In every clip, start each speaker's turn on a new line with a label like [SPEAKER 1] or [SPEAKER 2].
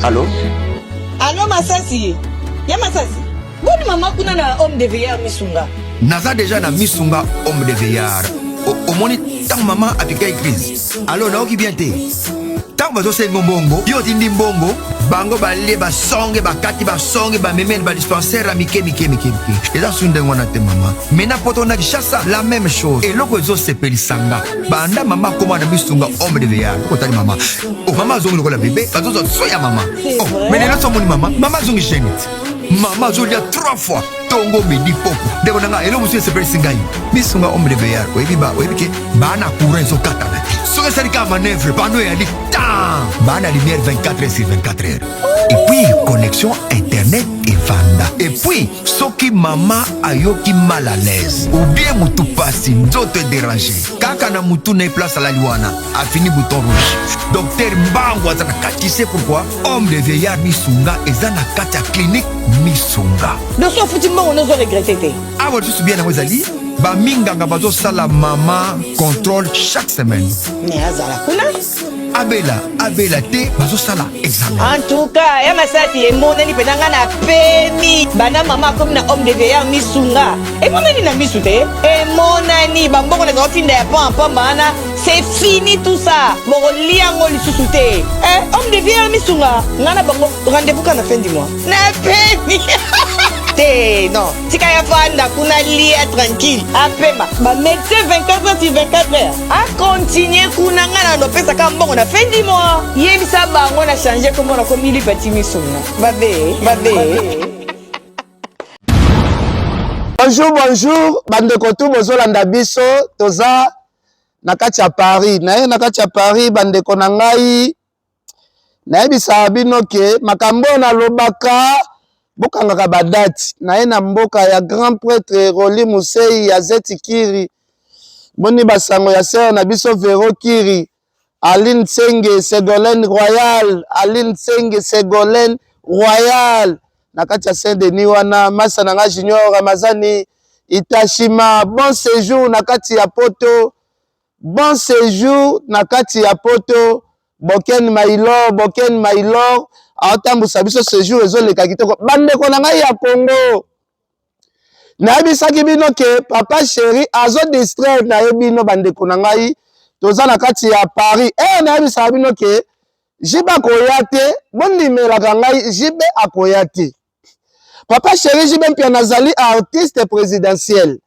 [SPEAKER 1] Allô?
[SPEAKER 2] Allô, Masasi? Ya Masasi? Bonne maman kuna na homme de veillard Misunga.
[SPEAKER 3] Naza déjà na Misunga homme de veillard. Au moins tant maman a piqué crise. Alors na oki bien te. Tant bazo sengo mbongo, yo tindi mbongo, bango balé ba songe ba kati ba songe ba memene ba dispensaire mike. Eza sunde ngwana te maman. Mena poto na kishasa la même chose. Et loko ezo sepeli sanga. Banda maman comment na Misunga homme de veillard. Ko tali maman. Oh maman zongi lokola bébé, bazo zo soya maman. Oh, mais là somoni maman, maman zongi génite. Maman zo dia 3 fois. Tongo midi poko. Deko nanga elo musu sepeli singai. Misunga homme de veillard. Oyebi ke bana courant zo katana. Soke salika manœuvre pano ya bana lumière 24h/24h. Et puis connexion internet et vanda. Et puis soki maman ayoki mal à l'aise ou bien mutu pasi nzoto déranger. Kaka na mutu na place à la liwana a fini bouton rouge. Docteur Mbango azana kati, c'est pourquoi homme de veillard Misunga ezana kati ya clinique Misunga.
[SPEAKER 2] De so futi mbango nozo regretter te.
[SPEAKER 3] Ah ouais, je suis bien na wezali. Ba minganga bazo sala maman contrôle chaque semaine.
[SPEAKER 2] Mais azala kuna
[SPEAKER 3] Abela te bazo sala examen.
[SPEAKER 2] en tout cas ya Masasi emonani penanga na pemi bana mama comme na homme de veillard Misunga emonani na misu te emonani bambongo na ofinda ya pampa bana c'est fini tout ça boko liango lisusu te homme de veillard Misunga ngana bango rendez-vous quand na fin du mois na pemi non, si tu as kuna lia tranquille, apema, ba médecin 24h/24h. A continuer kuna ngana no pesa kamba on a fin du mois. Yebisa bango na changer comme on a commis li petit Misunga. Babe.
[SPEAKER 4] Bonjour, bande kotu bozolanda biso toza nakati ya Paris. Nakati ya Paris bande konangai. Nayebisa bino ke makambo na lobaka bokangaka badati naye na mboka ya grand prêtre Roli Musei ya Zeti Kiri boni basango ya sœur na biso Vero Kiri Aline Tsenge Ségolène Royal na kati ya Saint-Denis wana masa nanga Junior Ramazani Itashima bon séjour na kati ya Poto Boken Mailor atambusa biso séjour ezoleka kitoko bandeko na ngai ya Congo nayebisaki bino ke papa chéri azo distraire na ye bino bandeko na ngai toza na kati ya Paris nayebisaka bino ke jibe akoya te bondimelaka ngai jibe akoya te papa chéri jibe mpia nazali artiste présidentiel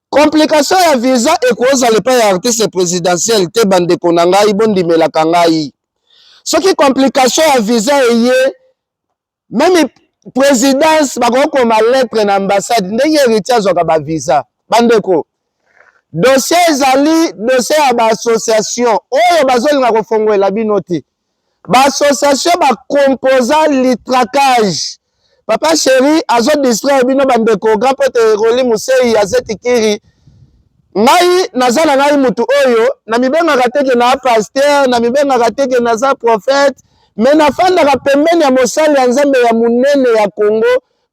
[SPEAKER 4] complication ya visa ekozala epai ya artiste présidentiel te bandeko na ngai bondimelaka ngai soki complication ya visa eye même présidence bakokoma lettre na ambassade ndenge héritier azwaka ba visa bandeko dossier ezali dossier ya baassociation oyo bazolinga kofongolela bino te baassociation bakomposa litraquage papa chéri azo distraire bino bandeko grand prêtre Roli Musei ya Zeti Kiri ngai naza na ngai mutu oyo na mibengaka teke na pasteur na mibengaka teke naza prophète mais nafandaka pembeni ya mosali ya nzambe ya munene ya Congo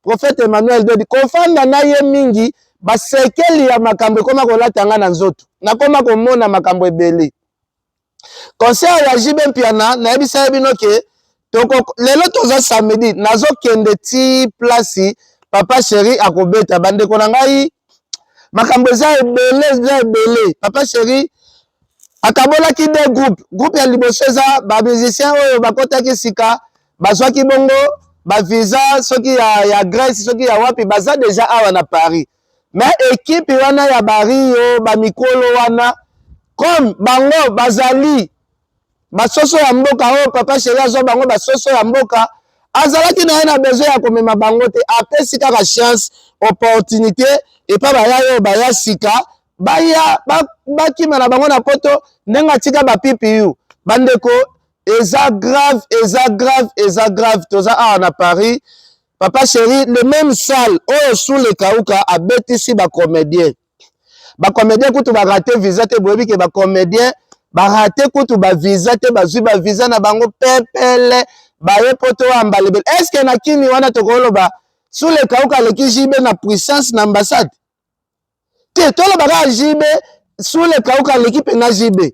[SPEAKER 4] prophète Emmanuel Dodi kofanda na ye mingi basekeli ya makambo ekoma kolata nga na nzoto nakoma komona makambo ebele concert ya Jibe Mpiana nayebisa bino ke lelo toza samedi nazokende ti place papa chéri akobeta bandeko na ngai makambo eza ebele papa chéri akabolaki de groupe ya liboso eza ba musicien oyo bakotaki sika bazwaki bongo ba visa soki ya Grèce soki ya wapi baza déjà awa na Paris mais équipe wana ya Bario ba mikolo wana comme bango bazali basoso ya mboka oyo papa chéri azwa bango basoso ya mboka azalaki na ye na besoin ya komema bango te apesi kaka chance opportunité epa baya oyo baya sika baya bakima na bango na poto ndenge atika bapipi bandeko eza grave toza awa na Paris papa chéri le même salle oyo sous le kauka abetisi bacomédien kutu barate visa te boyebi ke bacomédien barate kutu ba visa te bazwi ba visa na bango pepele baye poto ambalebele est-ce que na kini wana tokoloba sous le kauka leki jibe na puissance na ambassade te toloba ka jibe sous le kauka leki pe na jibe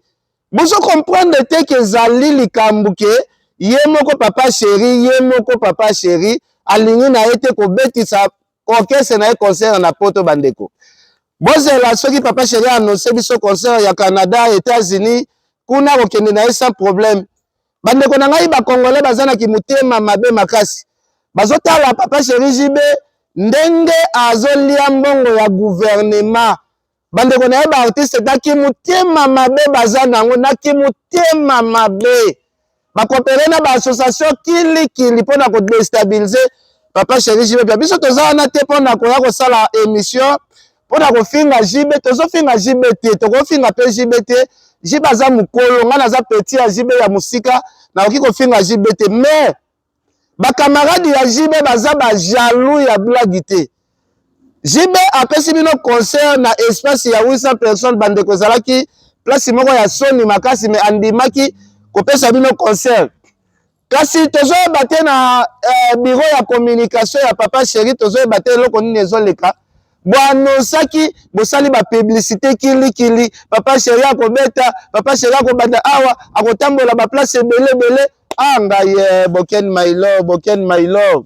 [SPEAKER 4] bozo comprendre te que zali likambu ke yemoko papa chéri alingi na ete ko betisa orchestre na concert na poto bandeko bozela soki papa chéri annonce biso concert ya Canada États-Unis kuna kokende na sans problème bandeko na ngai ba congolais bazana ki mutema mabe makasi bazotala papa chéri jibe ndenge azolia mbongo ya gouvernement bandeko na ba artiste daki mutema mabe bazana ngo naki mutema mabe bakopere na ba association kili pona ko déstabiliser papa chéri jibe biso tozana te pona ko ya ko sala émission pona ko finga jibe tozo finga jibe te toko finga pe jibe te jibe za mukolo ngana za petit ya jibe ya musika na oki ko finga jibe te mais ba camarade ya jibe baza ba jaloux ya blague te jibe apesi bino concert na espace ya 800 personnes bandeko zalaki place moko ya soni makasi mais andimaki kopesa bino concert kasi tozoyeba te na bureau ya communication ya papa chéri tozoyeba te eloko nini ezoleka boanonsaki bosali bapublicité kili papa chéri akobeta papa chéri akobanda awa akotambola baplace ebele ngai boken my love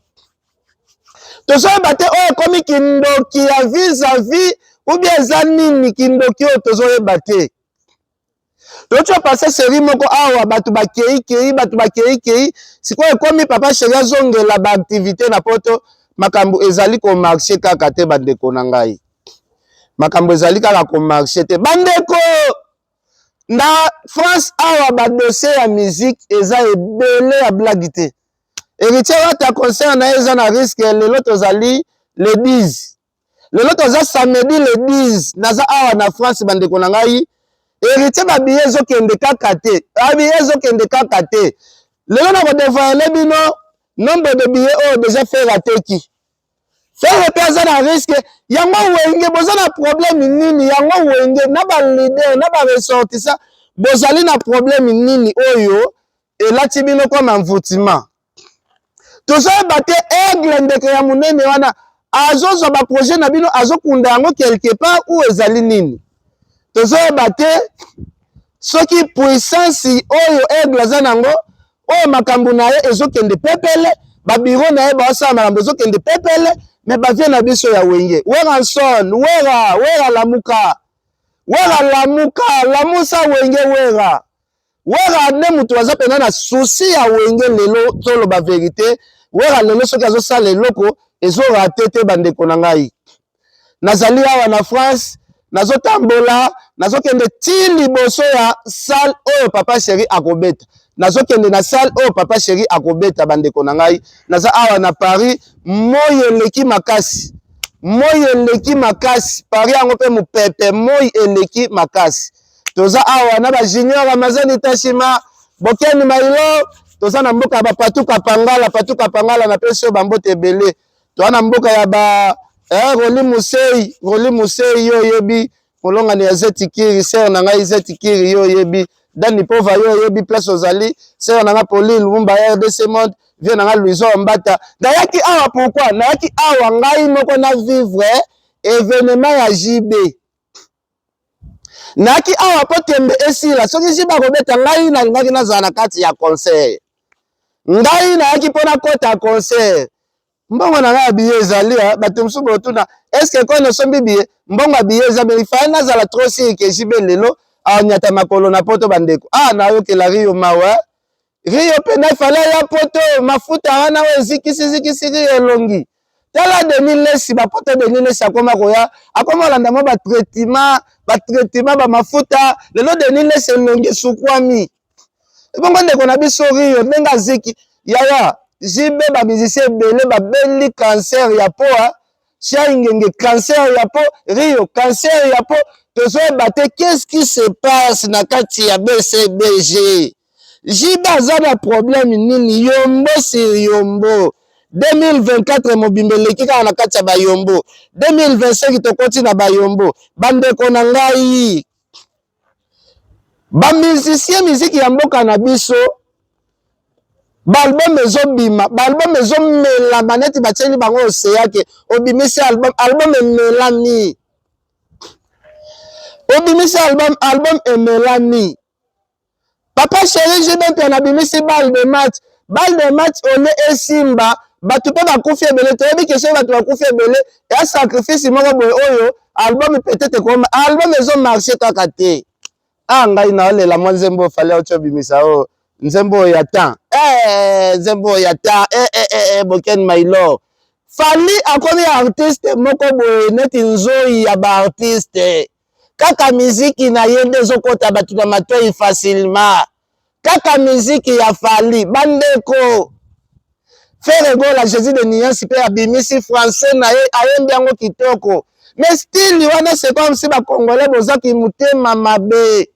[SPEAKER 4] tozoyeba te oyo ekomi kindoki ya vis-à-vis ou bien eza nini kindoki oyo tozoyeba te tozo pase série moko awa bato bakei sikoyo ekomi papa chéri azongela baactivité na poto makambo ezali komarche kaka te bandeko na ngai makambo ezali kaka komarche te bandeko na France awa badossier ya musique eza ebele ya blague te héritier wata concert na eza na risque lelo tozali le 10 lelo toza samedi le 10 naza awa na France bandeko na ngai héritier babiye ezokende kaka te lelo na kodevale bino nombre de billets oyo déjà faire ateki faire pe aza na risque yango wenge boza na problème nini yango wenge na ba leader na ba ressortissant bozali na problème nini oyo elati bino comme mvutiment tozoyeba te aigle ndeke ya monene wana azozwa ba projet na bino azokunda yango quelque part ou ezali nini tozoyeba te soki puissance oyo aigle aza nango oyo makambo na ye ezokende pepele babiro na ye baosala makambo ezokende pepele me bavie na biso ya wenge wera son wera lamusa wenge wera ne mutu aza pena na souci ya wenge lelo toloba vérité wera lelo soki azosala eloko ezorate te bandeko na ngai nazali awa na France nazotambola nazokende ti liboso ya salle oyo papa chéri akobeta nazokende na salle oyo papa chéri akobeta bandeko na ngai naza awa na Paris moi eleki makasi Paris yango pe mupepe moi eleki makasi toza awa na ba junior Amazon Tashima bokeni mailo toza na mboka ba patuka pangala na peso bambote ebele toza na mboka ya ba Roli Musei yo yebi kolonga ni Zetikiri ser na ngai Zetikiri yo yebi Dani Pova yo yebi place ozali ser na nga Pauline Lumumba RDC Monde vient na nga Louison Mbata dayaki awa pourquoi nayaki awa ngai moko na vivre événement ya JB nayaki awa po tembe esila soki JB akobeta ngai nalingaki nazala na kati ya concert ngai nayaki mpona kota concert mbongo na nga biye ezali bato mosusu botuna eske kono sombi biye mbongo biye ezabeli fa nazala trop sirike jibe lelo anyata makolo na poto bandeko na yokela Rio mawa Rio pena fala ya poto mafuta wana we zikisi Rio elongi tala Denis Lesi ba poto Denis Lesi akoma landa mo ba traitement ba mafuta lelo Denis Lesi elongi sukwami bongo ndeko na biso Rio ndenga ziki yaya jibe ba musicien belé ba beli cancer ya poa Chiangenge cancer ya po Rio cancer ya po tozoyeba te qu'est-ce qui se passe na kati ya BCBG jibe aza na problème nini yombo sur yombo 2024 mobimbe leki kaka na kati ya bayombo 2025 tokoti na bayombo bandeko na ngai ba musicien muziki ya mboka na biso balbum ezobima balbum ezomela maneti batieli bango oseyake obimisi album emelani obimisi album emelani Papa chéri jibe mpe anabimisi balle de match. Balle de match ole esimba. Batu pe bakufi ebele. Toyebi question batu bakufi ebele. Ya sacrifice moko boye oyo. Album peut-être comme album ezo marché kaka te. Ah ngai na olela mwa nzembo fale ocho bimisa o. Nzembo ya temps. Nzembo ya temps. Boken my lord. Fali akomi artiste moko boye neti nzoi ya ba artiste. Kaka miziki na yende zokota batu na matoi facilement. Kaka miziki ya Fali bandeko. Frère Gola Jésus de Niansi pe abimisi français na ye ayembi yango kitoko. Mais style wana c'est comme si ba congolais bozaki mutema mabe.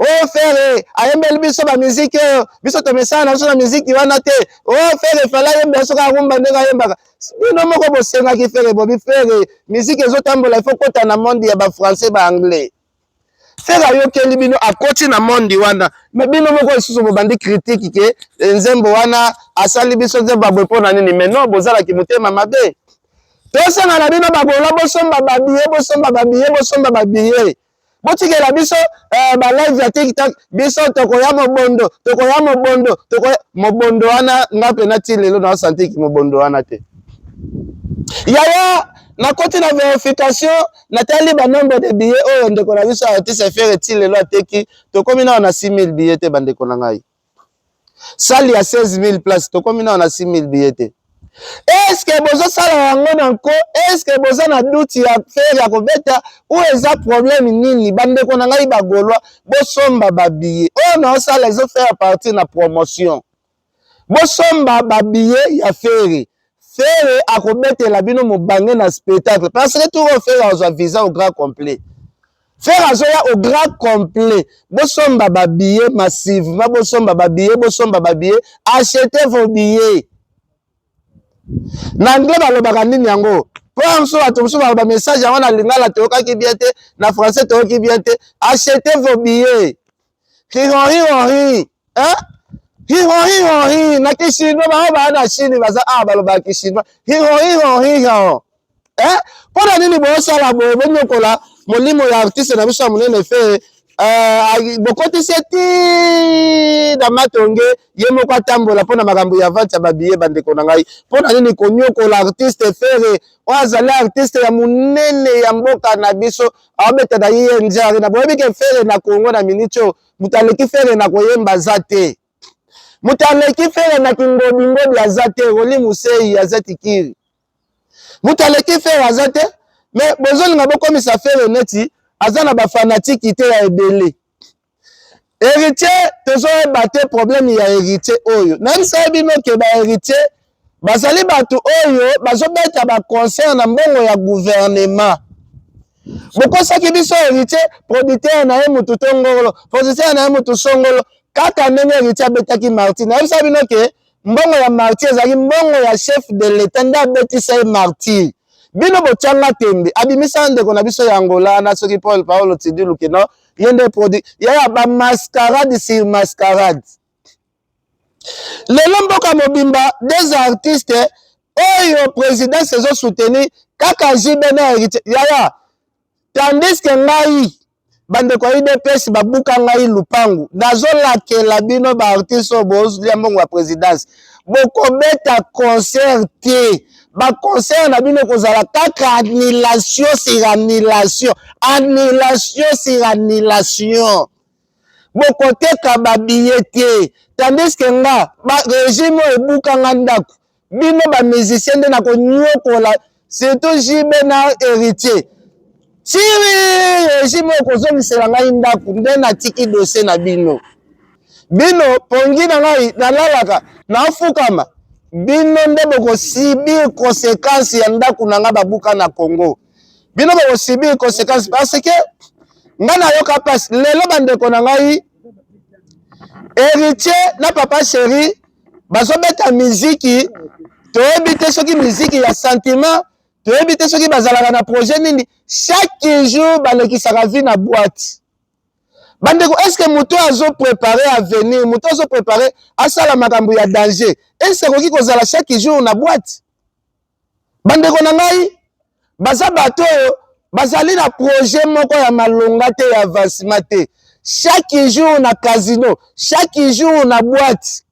[SPEAKER 4] Oh frère, ayembeli biso ba musique biso to mesana na biso na musique wana te. Oh frère fala yemba so ka rumba ndeka yembaka. Bino moko bosenga ki frère bobi frère, musique ezotambola il faut kota na monde ya ba français ba anglais. Frère ayokeli bino akoti na monde wana. Mais bino moko isusu bobandi critique ke nzembo wana asali biso nzembo abwepo na nini mais non bozala ki mutema mabe. Tosanga na bino babola bosomba babiye. Botikela biso ba live ya TikTok biso tokoya mobondo mobondo wana ngape na ti lelo na santi ki mobondo wana te. Yaya na koti na verification na tali ba nombre de billets oyo ndeko na biso artiste faire ti lelo ateki tokomi na 6000 billets te bandeko na ngai. Sali ya 16000 places tokomi na 6000 billets te. Est-ce que bozo sala yango nanko? Est-ce que bozo na doute ya faire ya kobeta ou eza problème nini bandeko na ngai bagolwa bosomba babiye o na sala ezo faire partie na promotion bosomba babiye ya faire akobetela bino mobange na spectacle parce que tout faire azo visa au grand complet faire azo ya au grand complet bosomba babiye massivement bosomba babiye achetez vos billets. Na anglais balobaka nini yango po amso bato mosusu ba message yango na lingala toyokaki bien te na français toyoki bien te achetez vos billets hi na kishino ba na chini baza balobaka kishino hi po na nini bosala bonyokola molimo ya artiste na biso monene fe bokotisi eti na matonge ye moko atambola mpona makambo ya vente ya babiye bandeko na ngai mpona nini konyokola artiste fere oyo azali artiste ya monene ya mboka na biso aobeta na ye njari na boyebi ke fere na Congo na minitio moto aleki fere na koyemba aza te moto aleki fere na kingobingobi aza te Roli Musei aza tikiri moto aleki fere aza te mais bozolinga bokomisa fere neti aza na ba fanatique te ya ebele héritier tozoyeba te problème ya héritier oyo nayebisaye bino ke ba héritier bazali bato oyo bazobeta ba concert na mbongo ya gouvernement bokosaki biso héritier producteur na ye mutu tongolo producteur na ye mutu songolo kaka ndenge héritier abetaki martyr nayebisaye bino ke mbongo ya martyr ezali mbongo ya chef de l'état nde abetisa ye martyr bino bochanga tembe abimisa ndeko na biso ya Angola na soki Paul Paolo Tidilu keno yende produit ya ba mascarade sur mascarade lelo mboka mobimba des artistes oyo président saison soutenir kaka jibe na héritier yaya tandis que ngai bandeko ya IDPS babuka ngai lupangu nazolakela bino ba artiste oyo ya mbongo ya présidence bokobeta concert te ba concert na bino kozala kaka annulation sur annulation bokoteka babiye te tandis que nga ba régime ebuka nga ndako bino ba musicien nde na konyokola surtout jibe na héritier siri régime okozongisela ngai ndako nde natiki dossier na bino pongi na ngai nalalaka nafukama bino nde bokosibir conséquence ya ndako na nga babuka na Congo bino bokosibir conséquence parce que nga nayoka pasi lelo bandeko na ngai héritier na papa chéri bazobeta miziki toyebi te soki miziki ya sentiment toyebi te soki bazalaka na projet nini chaque jour balekisaka vie na boîte bandeko est-ce que moto azo préparer avenir moto azo préparer asala makambo ya danger est-ce que koki kozala chaque jour na boîte bandeko na ngai baza bato bazali na projet moko ya malonga te ya avancement te chaque jour na casino, chaque jour na boîte.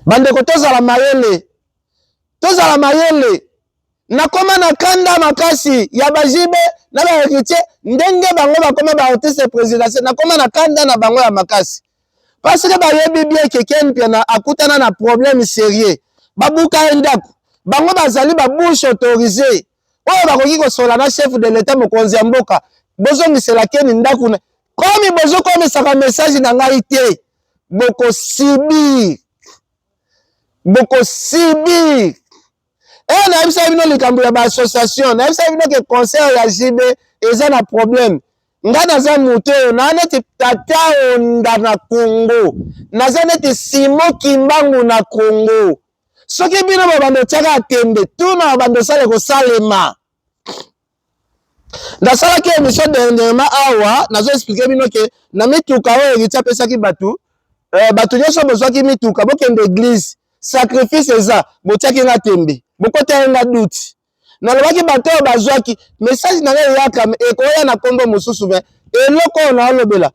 [SPEAKER 4] Bandeko tozala mayele. Tozala mayele. Nakoma na kanda makasi ya bajibe na ba héritier ndenge bango bakoma ba artiste présidentiel nakoma na kanda na bango ya makasi. Parce que ba yebi bien quelqu'un pena akutana na problème sérieux. Babuka ndako. Bango bazali ba bouche autorisée. Oyo bakoki kosola na chef de l'état mokonzi ya mboka. Bozongisela keni ndako na. Komi bozokomesaka message na ngai te. Boko sibi. Boko sibi. Et na bisa bino likambo ya ba association, na bisa bino ke conseil ya JB eza na problème. Nga naza muto na neti tata onda na Congo. Naza neti Simo Kimbangu na Congo. Soki bino babando tiaka atembe, tuna babando sale ko salema. Ndasala ke émission dernièrement awa, nazo expliquer bino ke na mituka oyo egitia pesaki batu. Batu nyonso bozwaki mituka bokende église. Sacrifice eza botiaki nga tembe. Bokote nga duti. Na lobaki bato bazwaki message na ngai yaka ekoya na kombo mususu me eloko na lobela.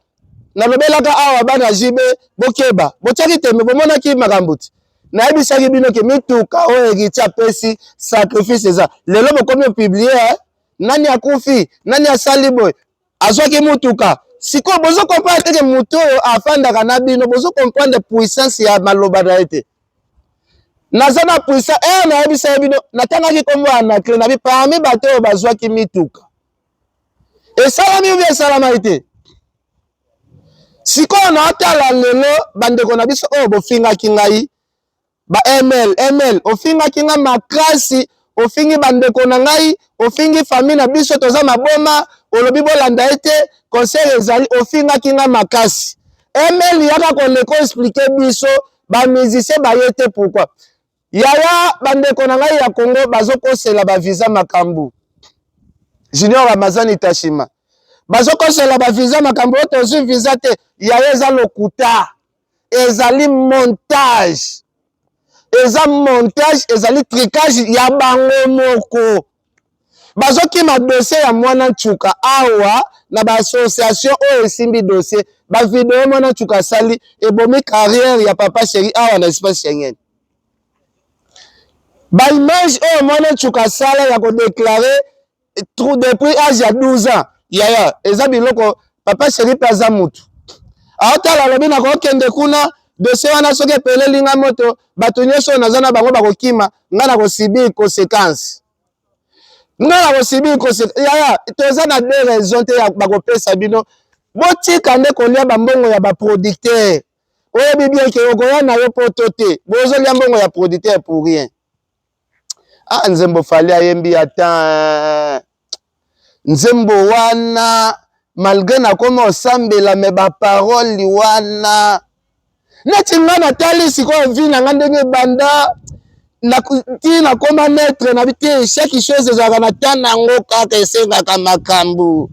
[SPEAKER 4] Na lobelaka awa bana jibe bokeba. Botiaki tembe bomonaki makambuti. Na ebisaki bino ke mituka oyo egitia pesi sacrifice eza. Lelo bokomi publier nani akufi, nani asali boy. Azwaki mutuka. Siko bozo comprendre que muto afandaka na bino bozo comprendre puissance ya maloba na ete. Nazana puissance na yebisa bino natangaki kombo na clé na bi parmi bato bazwaki mituka. Et salami ou bien salamaité. Siko na atala lelo bandeko na biso bofinga kingai ba ML ofinga kinga makasi ofingi bandeko na ngai ofingi famille na biso toza maboma olobi bolanda ete conseil ezali ofinga kinga makasi ML yaka koleko expliquer biso ba musicien ba yete pourquoi yaya bandeko na ngai ya Congo bazokosela ba visa makambu Junior Ramazani Tashima bazokosela ba visa makambu otozu visa te yaya eza lokuta ezali montage ezali tricage ya bango moko bazokima dossier ya mwana nchuka awa na ba association oyo esimbi dossier ba video mwana nchuka sali ebomi carrière ya papa chéri awa na espace Schengen ba image oyo mwana nchuka sala ya ko déclarer depuis âge ya 12 ans yaya eza biloko papa chéri paza mutu aotala lobi na kokende kuna dossier wana soki epeleli nga moto bato nyonso nazana bango bakokima nga na kosibi conséquence yaya toza na deux raisons te ya bakopesa bino botika nde kolia bambongo ya baproducteur oyebi bien ke okoya na yo poto te bozolia mbongo ya producteur pour rien nzembo fali ayembi ata nzembo wana malgré nakoma osambela me baparole wana neti nga natali sikoyo vi na nga ndenge banda na koma maître na biti chaque chose ezalaka na temps nango kaka esengaka makambo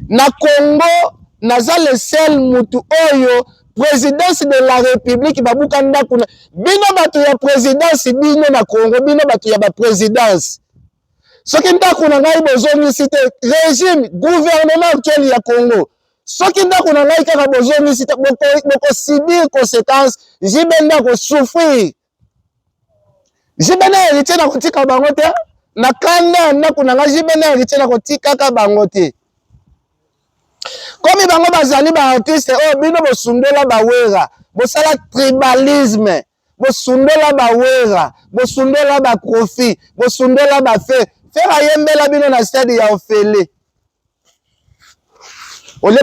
[SPEAKER 4] na Congo naza le seul mutu oyo présidence de la république babuka ndako na bino bato ya présidence bino na Congo bino bato ya ba présidence soki ndako na ngai bozongisi te régime gouvernement actuel ya Congo soki ndako na ngai kaka bozongisi te bokosubir conséquence jibe ndako souffrir jibe na héritier na kotika bango te na kanda ndako na ngai jibe na héritier na kotikaka bango te komi bango bazali ba artiste oyo bino bosundola bawera bosala tribalisme bosundola bawera bosundola ba profit bosundola ba fait faire ayembela bino na stade ya ofele ole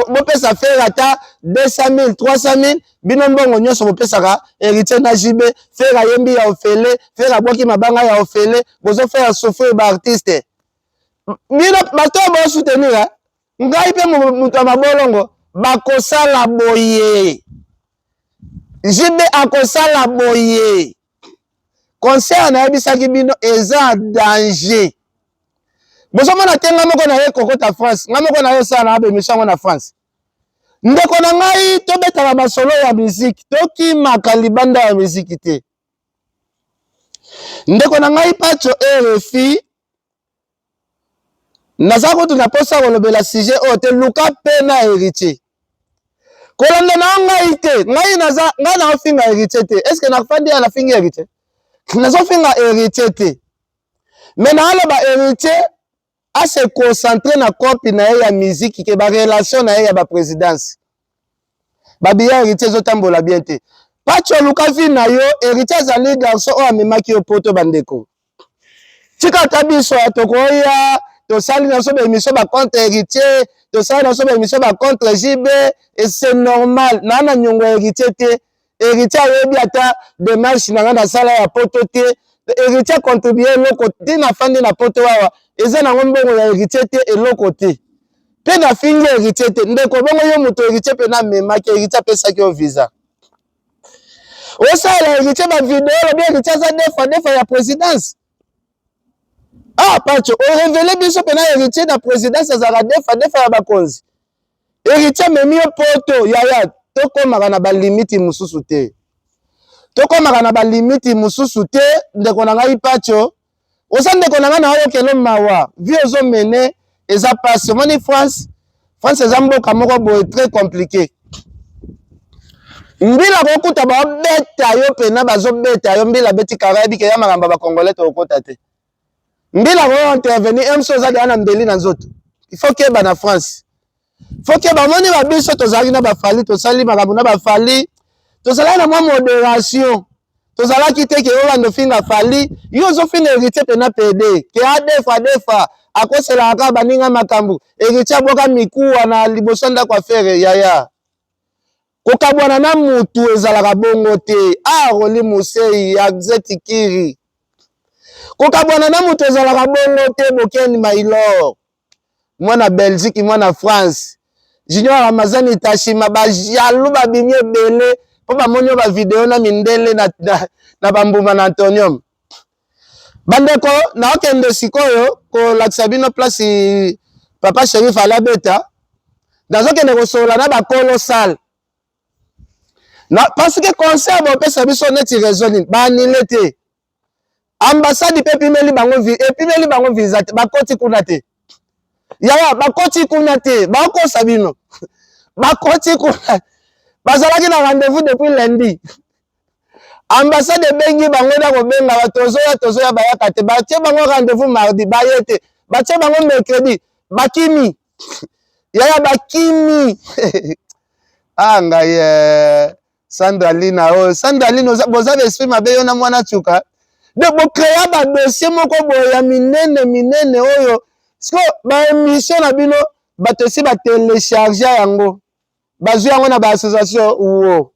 [SPEAKER 4] bopesa faire ata 200 000 300 000 bino mbongo nyonso bopesaka héritier na jibe faire ayembi ya ofele faire abwaki mabanga ya ofele bozo faire souffrir ba artiste bino bato bo soutenir ngai pe mutu mabolongo bakosala boye jibe akosala boye concert na yebisaki bino eza danger bozomona te nga moko na ye kokota France nga moko na ye osala na bemission na France ndeko na ngai tobetaka basolo ya musique tokimaka libanda ya musique te ndeko na ngai pacho RFI naza kotuna posa kolobela sujet oyo te luka mpe na héritier kolanda na ngai te ngai naofinga héritier te est ce que nafandi ya nafingi héritier nazofinga héritier te me naaloba héritier ase concentre na kopi na ye ya musique ke barelation na ye ya baprésidence babiya héritier ezotambola bien te pacho luka vi na yo héritier azali garçon oyo amemaki yo poto bandeko tika ta biso ya tokoya tosali na so bémission bacontre héritier tosali na so bémission bacontre JB et c'est normal na nyongo héritier te héritier ayebi ata démarche na nga nasala ya poto te héritier contribue eloko te nafandi na poto wawa eza nango mbongo ya héritier te eloko te mpe nafingi héritier te ndeko bongo yo moto héritier mpe namemaki héritier apesaki yo visa osala héritier bavideo lobi héritier aza defa ya présidence ah pacho orevele biso pena héritier na présidence azala defa ya bakonzi héritier memi yo poto yaya tokomaka na balimiti mosusu te tokomaka na balimiti mosusu te ndeko na ngai pacho osa ndeko na ngai na oyokelo mawa vi ozomene eza pasi omoni france eza mboka moko boye très compliqué mbila kokuta babeta yo pena bazobeta yo mbila beti karabi ke ya makambo bakongolais tokota te mbila ko intervenir emso oza deya na mbeli na nzoto il faut keba na france faut keba moni babiso tozalaki na bafali tosali makambo na bafali tozalaki na mwa modération tozalaki te ke oyo bandofinga fali yo ozofinga héritier pena pede ke adefa akoselaka kaka baninga makambo héritier aboka mikuwa na liboso ndako afere yaya kokabwana na mutu ezalaka bongo te aroli musei axeti kiri kokabwana na mutu ezalaka bongo te bokeni mailor mwana Belgique mwana France junior ramazani tashima bajalu babimi ebele po bamoni yo bavideo na mindele na bambuma na antonium bandeko naokende sikoyo kolakisa bino place papa Sherif alabeta nazokende kosola na bakolo sale parce que concert bopesa biso neti raisonning banile te ambassade pe epimeli bango visa te bakoti kuna te yaya bakoti kuna te bakosa bino bakoti kuna bazalaki na rendez-vous depuis lundi ambassade ebengi bango na kobenga tozoya bayaka te batie bango rendez-vous mardi baye te batie bango mercredi bakimi yaya bakimi ah ngai Sandra Lina boza esprit mabe yo na mwana tsuka de bokrea badossier moko boye ya minene oyo siko baémission na bino bato si batelecharge yango bazwi yango na baassociation uo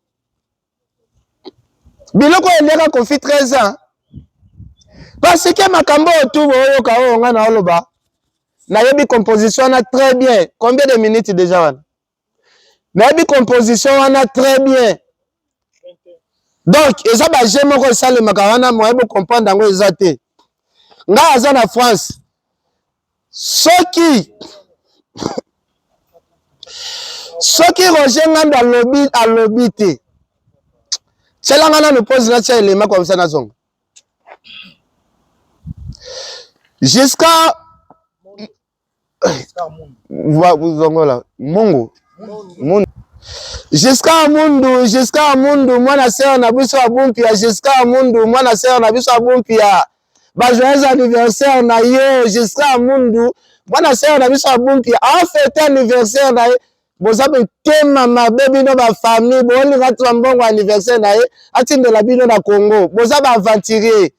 [SPEAKER 4] biloko eliaka kofi 13 ans parce que makambo oyo tu boyoka oyo nga na oloba nayebi composition wana très bien combien de minutes déjà wana nayebi composition wana très bien donc eza baje moko esalemaka wana moyebi comprendre yango eza te ngai aza na France soki Roger Ngando alobi te tielanga nanu pose na tia elema comme ça nazonga jusqu'à zongola mungu jusqu'à mundu mwana sœur na biso abumpia jusqu'à mundu mwana sœur na biso abumpia ba joyeux anniversaire na yo jusqu'à mundu mwana sœur na biso abumpia a fêter anniversaire na ye bozabe tema mabe bino ba famille bolinga tu mbongo anniversaire na ye atindela bino na Congo bozabe aventurier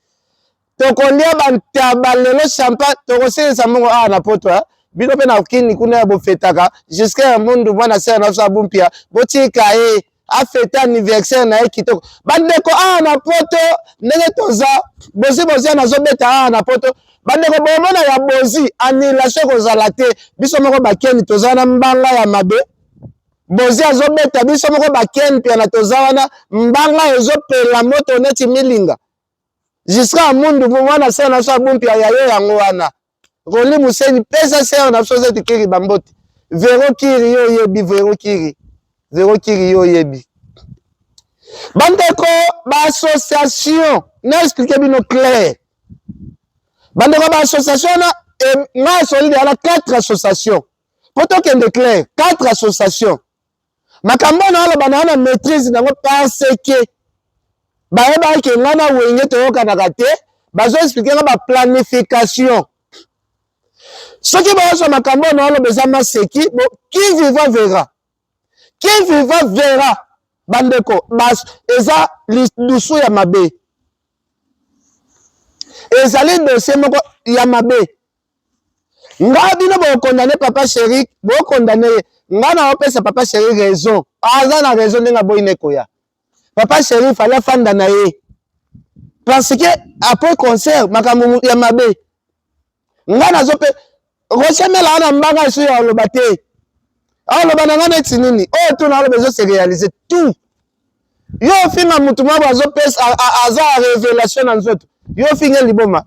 [SPEAKER 4] tokolia bantaba lelo champagne tokosilisa mbongo na poto bino pe na kini kuna ya bofetaka jusqu'à mundu mwana sœur na biso abumpia botika ye a fêter anniversaire na ye kitoko bandeko na poto ndenge toza bozi nazobeta na poto bandeko bomona ya bozi annulation kozala te biso moko bakeni toza na mbanga ya mabe bozi azobeta biso moko bakeni pia na toza wana mbanga ezopela moto neti milinga jusqu'à mundu mwana sœur na biso abumpia ya yo yango wana Roli Museni pesa sœur na biso zeti kiri bambote Vero kiri yo yebi Vero kiri yo yebi bandeko ba association na expliquer bino clair bandeko ba association na Moi, solide, il y a 4 associations. Poto kende clair, 4 associations. Makambo na ala banana maîtrise nango parce que ba ke ngana wenge to kana kate, bazo expliquer ba planification. Ce qui va sur makambo na ala bezama seki, bon, qui vivra verra. Qui vivra verra. Bandeko, bas eza lusu ya mabe. Ezali dossier moko ya mabe. Nga bino bo condamner papa chéri, bo condamner nga na opesa papa chéri raison. Aza na raison nga boyine koya. Papa chéri fallait fanda na ye. Parce que après concert makamu ya mabe. Nga na zope rochemela na mbanga su ya lobate. Aloba na ngana tinini. Oh tout na besoin se réaliser tout. Yo finga mutu mwa bazo pesa aza révélation na nzoto. Yo finga liboma.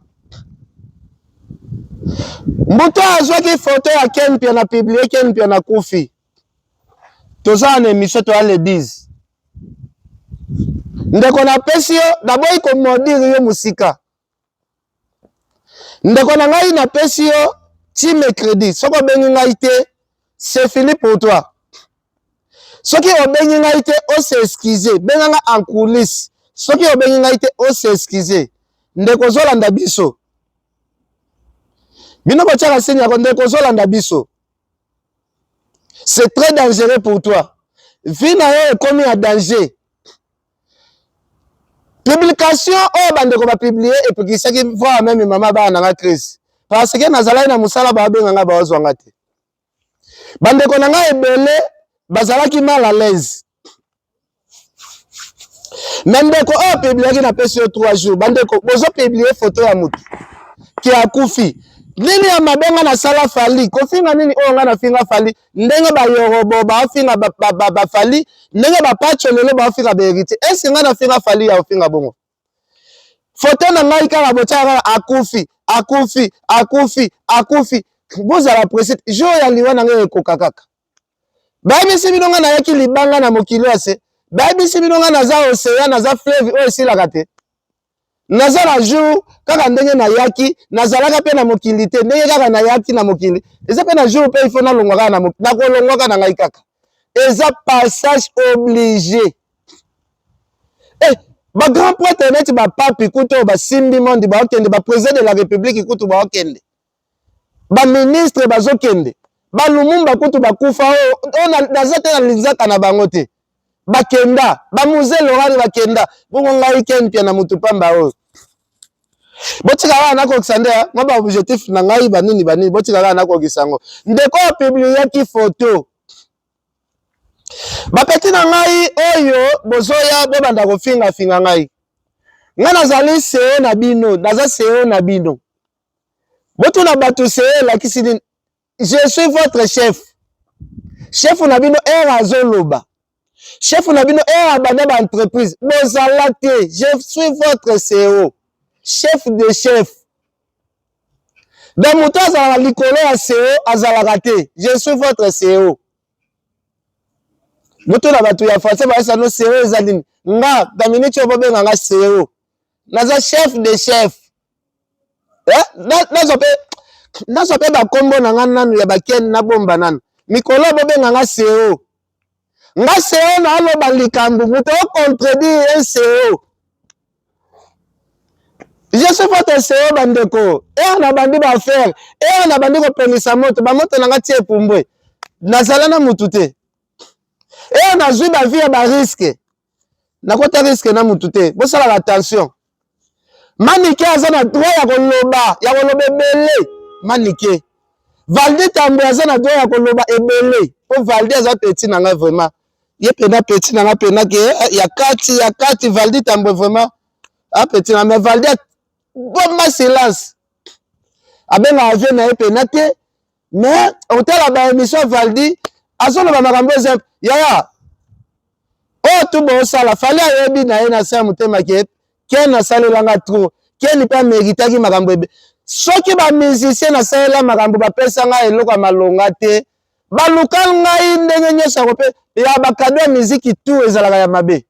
[SPEAKER 4] Mbuto azwaki photo ya Ken pia na publier Ken pia na kufi. Toza na émission to ale 10. Ndeko na pesi yo d'abord ko modire yo musika. Ndeko na ngai na pesi yo ti mercredi. Soko bengi ngai te, c'est fini pour toi. Soki obengi ngai te o s'excuser, benga nga en coulisses. Soki obengi ngai te o s'excuser. Ndeko zolanda biso. Bino ko tchaka signe ya ndeko zolanda biso. C'est très dangereux pour toi. Vie na yo ekomi ya danger. Publication o bandeko ba publier et puis kisaki voir même maman ba na nga crise. Parce que nazalai na musala ba benga nga ba ozwanga te. Bandeko na nga ebele bazalaki mal à l'aise. Ndeko o publier na pesi yo 3 jours. Bandeko bozo publier photo ya mutu ki akufi. Nini ya mabenga na sala fali kofinga nini o nga na finga fali ndenge ba yorobo ba finga ba fali ndenge ba pacho lelo ba finga ba héritier est-ce nga na finga fali ya finga bongo photo na ngai kaka botaka akufi vous à la précise jo ya liwa na ngai ekoka kaka ba bisi binonga na yaki libanga na mokili ase ba bisi binonga na za océan na za fleuve o esila kate nazala jour kaka ndenge na yaki nazalaka pe na mokili te ndenge kaka na yaki na mokili eza pe na jour pe il faut na longwaka na kolongwaka na ngai kaka eza passage obligé ba grand prêtre net ba papi kuto ba simbi monde ba okende ba président de la république kuto ba okende ba ministre bazokende ba lumumba kuto ba kufa o nazate na linzaka na bango te bakenda ba musée lorali bakenda bongo ngai ken pia na mutu pamba o botika wana na ko Alexander ngaba objectif na ngai banini botika wana na ko kisango ndeko publier ki photo ba petit na ngai oyo bozoya bo banda ko finga ngai nga nazali CEO na bino naza CEO na bino botu na batu CEO la kisini je suis votre chef na bino azoloba chef na bino abanda ba entreprise bozala te je suis votre CEO chef de chef dans moto azala likolo ya CEO azala te je suis votre CEO moto na batu ya français ba sa no CEO ezalini nga Dominique Chobo benga nga CEO naza chef de chef nazo pe ba kombo na nga nanu ya bakeni na bomba nanu mikolo bo benga nga CEO nga CEO na aloba likambu moto o contredire un CEO je suis votre CEO bandeko na bandi ba faire na bandi ko pelisa moto ba moto na nga tie pumbwe nazala na mutu te na zwi ba vie ba risque na kota risque na mutu te bosala attention manike aza na droit ya koloba ebele manike Valdi Tambo aza na droit ya koloba ebele po Valdi aza petit na nga vraiment ye pena petit na nga pena ke ya kati Valdi Tambo vraiment a petit na mais Valdi bomba silence abenga ave na ye pena te mais otala ba émission Valdi azolo ba makambo exemple yaya o tu bo sala fali ayebi na ye na sa mutema ke ken asalelanga trop ken pa méritaki makambo ebe soki ba musicien na salela makambo ba pesa nga eloko malonga te baluka ngai ndenge nyonso ko pe ya bakado ya muziki tu ezalaka ya mabe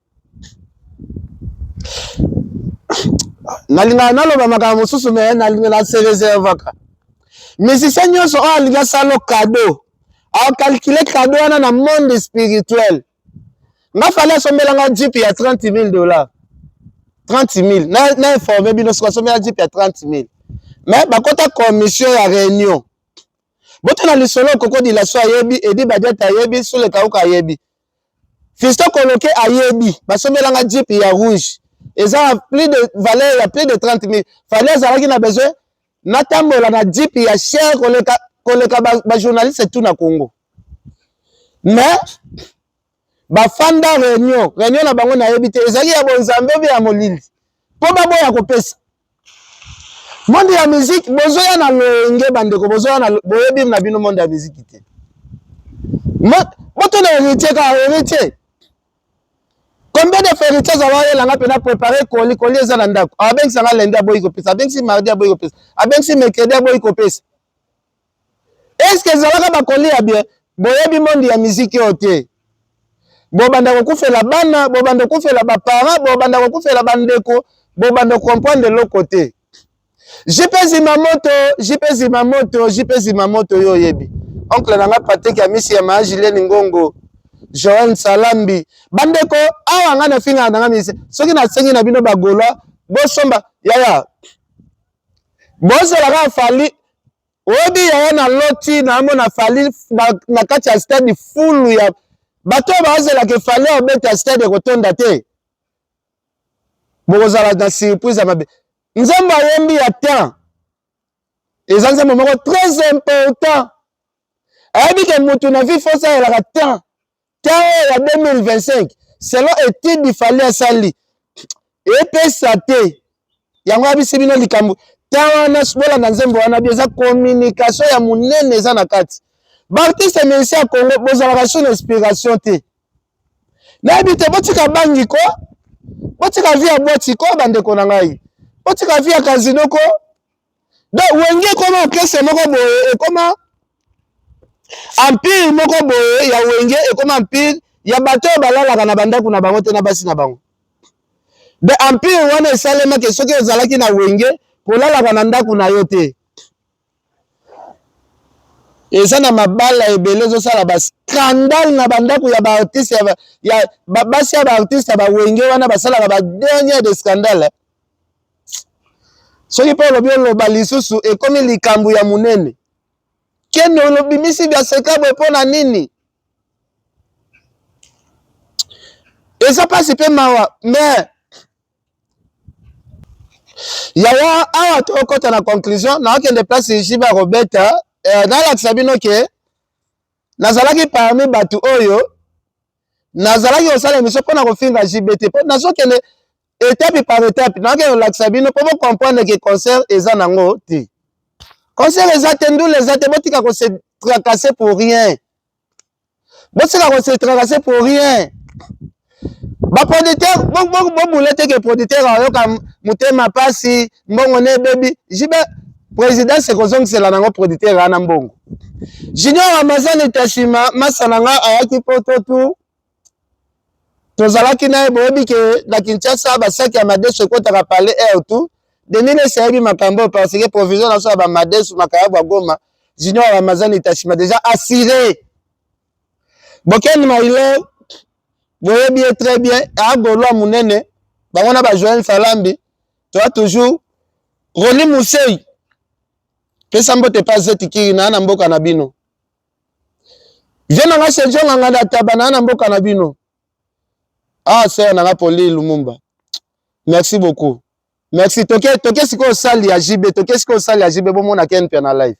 [SPEAKER 4] nalinga naloba makambo mosusu me nalinga na se reserve ka musicien nyonso oyo alingi asala cadeau aocalcule cadeau wana na monde spirituel nga fale asombelanga jipe ya 30,000 $. 30,000 na informe bino soki asombela jipe ya 30,000 mais bakota commission ya réunion boto na lisolo kokodila so ayebi edi badiata ayebi sule kauka ayebi Fisto Koloke ayebi basombelanga jipe ya rouge eza plus de valeur ya plus de 30,000 fale azalaki na besoin natambola na jipe ya cher koleka bajournaliste tout na Congo mais bafanda réunion na bango nayebi te ezali ya bonzambe obi ya molili mpo baboya kopesa monde ya musique bozoya na loenge bandeko bozoya na boyebi na bino monde ya musique te boto na héritier ka héritier combien de héritiers abayelanga mpena préparer koli eza na ndako abengisanga lundi aboyi kopesa abengisi mardi aboyi kopesa abengisi mercredi aboyi kopesa est-ce que ezalaka bakoli ya bien boyebi monde ya musique oyo te bobanda kokufela bana bobanda kokufela baparent bobanda kokufela bandeko bobanda comprendre de l'autre côté jipe zimamoto yo yebi oncle nanga Patrick ya misi ya Maagilene Ngongo Joël Salambi bandeko awa nga na finga nanga misi soki na sengi na bino bagola bosomba yaya bozela fali obi yaya na loti na amona fali na kati ya stade full ya bato bazela ke fali obeta stade kotonda te bokozala na surprise ya mabe nzambe ayembi ya temps eza nzambe moko très important ayebi ke mutu na vie fosa yelaka temps ya 2025 selon étude fali asali epesa te yango abisi bino likambo temps wana bola na nzembo wana bi eza communication ya munene eza na kati baartiste merci ya Congo bozalaka sur inspiration te nayebi te botika bangi ko botika vi ya bwati ko bandeko na ngai botika vi ya casino ko donc wenge ekoma orchestre moko boye ekoma empire moko boye ya wenge ekoma empire ya bato oyo balalaka na bandako na bango te na basi na bango de empire wana esalemaki soki ozalaki na wenge kolalaka na ndako na yo te eza na mabala ebele ezosala bascandale na bandako ya baartiste ya basi ya baartiste ya bawenge wana basalaka badenier de scandale soki mpo olobi oloba lisusu ekomi likambo ya munene kende olobimisi biasekabwe mpo na nini eza pasi mpe mawa mais yawa awa tokota na conclusion naokende place jiba robeta nalakisa bino ke nazalaki parmi bato oyo nazalaki kosala émission mpona kofinga JBT mpo nazokende étape par étape naokende kolakisa bino mpo bocomprendre ke concert eza nango te concert eza te ndula eza te botika kose tracasser pour rien botika kose tracasser pour rien baproducteur bobule te ke producteur ayoka motema pasi mbongo ne bebi jibe président sekozongisela nango producteur ana mbongo Junior Ramazani Tashima masana nga ayaki poto tu tozalaki naye boyebi ke na Kinshasa basaki ya madeso ekotaka pale air tu denile sayebi makambo parce que provision na so ya bamadeso makaya bwa Goma Junior Ramazani Tashima déjà assuré Boken Mailo boyebi très bien agolo munene bango na ba Joël Salambi toi toujours Roli Musei pesa mbote pa zetiki na mboka na bino jena nga Sergio nganga tabana na mboka na bino sœur na Poli Lumumba merci beaucoup merci toke siko sali ya JB toke siko sali ya JB bomona ken pe na live